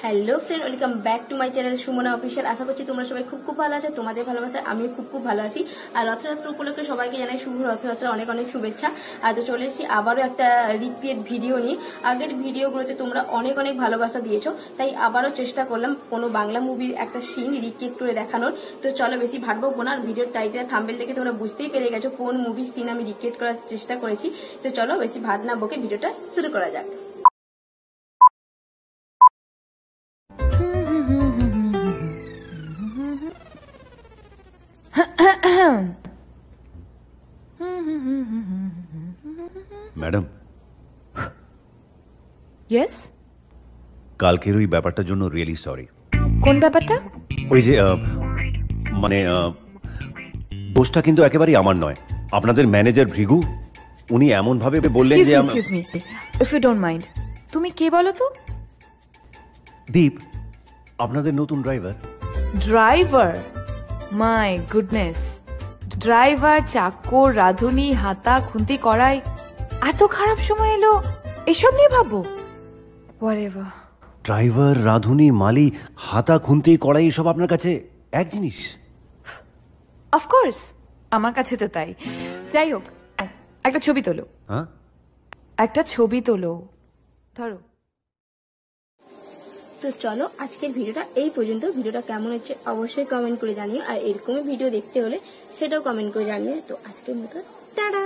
Hello friend, welcome back to my channel Sumana official. আশা করছি তোমরা সবাই খুব ভালো আছো। তোমাদের ভালোবাসায় আমিও খুব ভালো আছি। আর রথযাত্রা উপলক্ষে সবাইকে জানাই শুভ রথযাত্রা অনেক অনেক শুভেচ্ছা। আর তো চলে এসেছি আবারও একটা রিক্রিয়েট ভিডিও নিয়ে। আগের ভিডিওগুলোতে তোমরা অনেক অনেক ভালোবাসা দিয়েছো, তাই আবারও চেষ্টা করলাম কোনো বাংলা মুভির একটা সিন রিক্রিয়েট করে দেখানোর। তো চলো বেশি ভাববো না, ভিডিওর টাইটেল থাম্বনেল দেখে তোমরা বুঝতেই পেরে গেছো কোন মুভির সিন আমি রিক্রিয়েট করার চেষ্টা করেছি। তো চলো বেশি ভাত না বকে ভিডিওটা শুরু করা যাক। ম্যাডাম, ইয়েস, কালকের ওই ব্যাপারটার জন্য রিয়েলি সরি। কোন ব্যাপারটা? ওই যে মানে দোষটা কিন্তু একেবারেই আমার নয়, আপনাদের ম্যানেজার ভৃগু উনি এমন ভাবে বললেন যে excuse me, if you don't mind. তুমি কে বলো তো? দীপ, আপনাদের নতুন driver. Driver? My goodness, driver, চাকর, রাঁধুনি, হাতা খুন্তি করাই, এত খারাপ সময় এলো এসব নিয়ে ভাবো? হোয়াটএভার। ড্রাইভার, রাঁধুনি, মালি, হাতা খুন্তি কড়াই এসব আপনার কাছে এক জিনিস? অফকোর্স, আমার কাছে তো তাই। যাই হোক, একটা ছবি তোলো। হ্যাঁ, একটা ছবি তোলো, ধরো। তো চলো আজকের ভিডিওটা এই পর্যন্ত। ভিডিওটা কেমন হচ্ছে অবশ্যই কমেন্ট করে জানিও, আর এরকমই ভিডিও দেখতে হলে সেটাও কমেন্ট করে জানিও। তো আজকের মতো টাটা।